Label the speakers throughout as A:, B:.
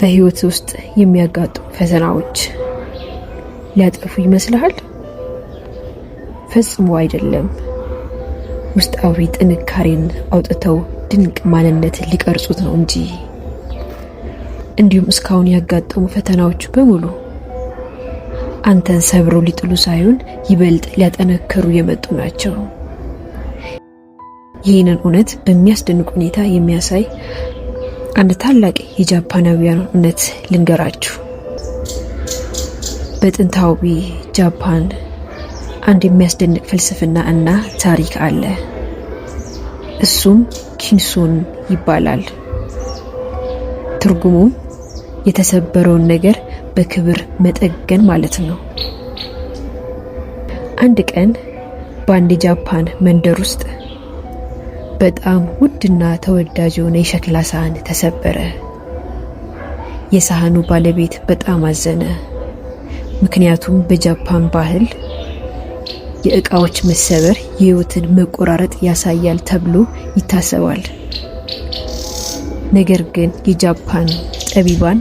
A: በህይወት ውስጥ የሚያጋጥሙ ፈተናዎች ሊያጠፉ ይመስልሃል? ፈጽሞ አይደለም። ውስጣዊ ጥንካሬን አውጥተው ድንቅ ማንነትን ሊቀርጹት ነው እንጂ። እንዲሁም እስካሁን ያጋጠሙ ፈተናዎች በሙሉ አንተን ሰብረው ሊጥሉ ሳይሆን ይበልጥ ሊያጠነክሩ የመጡ ናቸው። ይህንን እውነት በሚያስደንቅ ሁኔታ የሚያሳይ አንድ ታላቅ የጃፓናውያን እውነት ልንገራችሁ። በጥንታዊ ጃፓን አንድ የሚያስደንቅ ፍልስፍና እና ታሪክ አለ። እሱም ኪንሱን ይባላል። ትርጉሙም የተሰበረውን ነገር በክብር መጠገን ማለት ነው። አንድ ቀን በአንድ ጃፓን መንደር ውስጥ በጣም ውድና ተወዳጅ የሆነ የሸክላ ሳህን ተሰበረ። የሳህኑ ባለቤት በጣም አዘነ። ምክንያቱም በጃፓን ባህል የእቃዎች መሰበር የህይወትን መቆራረጥ ያሳያል ተብሎ ይታሰባል። ነገር ግን የጃፓን ጠቢባን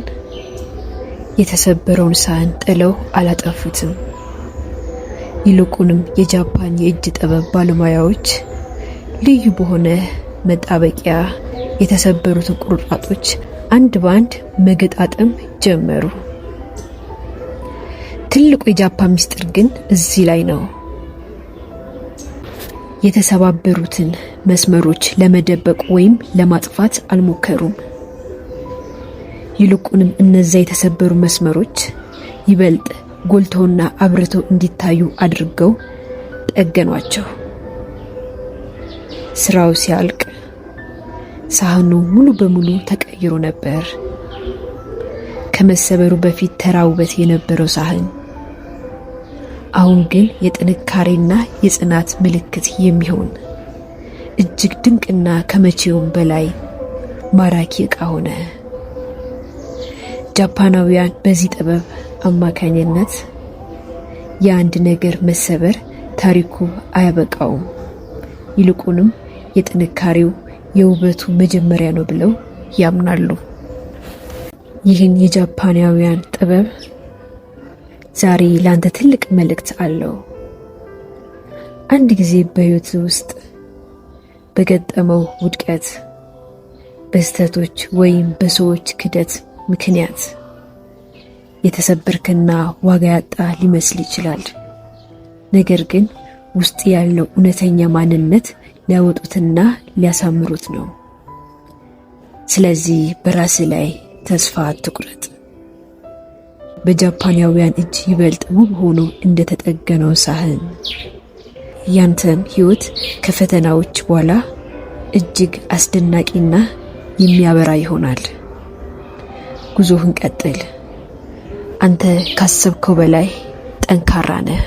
A: የተሰበረውን ሳህን ጥለው አላጠፉትም። ይልቁንም የጃፓን የእጅ ጥበብ ባለሙያዎች ልዩ በሆነ መጣበቂያ የተሰበሩትን ቁርጥራጮች አንድ ባንድ መገጣጠም ጀመሩ። ትልቁ የጃፓን ሚስጥር ግን እዚህ ላይ ነው። የተሰባበሩትን መስመሮች ለመደበቅ ወይም ለማጥፋት አልሞከሩም። ይልቁንም እነዚያ የተሰበሩ መስመሮች ይበልጥ ጎልተውና አብርተው እንዲታዩ አድርገው ጠገኗቸው። ስራው ሲያልቅ ሳህኑ ሙሉ በሙሉ ተቀይሮ ነበር። ከመሰበሩ በፊት ተራ ውበት የነበረው ሳህን አሁን ግን የጥንካሬና የጽናት ምልክት የሚሆን እጅግ ድንቅና ከመቼውም በላይ ማራኪ ዕቃ ሆነ። ጃፓናውያን በዚህ ጥበብ አማካኝነት የአንድ ነገር መሰበር ታሪኩ አያበቃውም፣ ይልቁንም የጥንካሬው የውበቱ መጀመሪያ ነው ብለው ያምናሉ። ይህን የጃፓናውያን ጥበብ ዛሬ ላንተ ትልቅ መልእክት አለው። አንድ ጊዜ በህይወት ውስጥ በገጠመው ውድቀት፣ በስህተቶች ወይም በሰዎች ክደት ምክንያት የተሰበርክና ዋጋ ያጣ ሊመስል ይችላል። ነገር ግን ውስጥ ያለው እውነተኛ ማንነት ሊያወጡትና ሊያሳምሩት ነው። ስለዚህ በራስ ላይ ተስፋ አትቁረጥ። በጃፓናውያን እጅ ይበልጥ ውብ ሆኖ እንደተጠገነው ሳህን ያንተም ህይወት ከፈተናዎች በኋላ እጅግ አስደናቂና የሚያበራ ይሆናል። ጉዞህን ቀጥል። አንተ ካሰብከው በላይ ጠንካራ ነህ።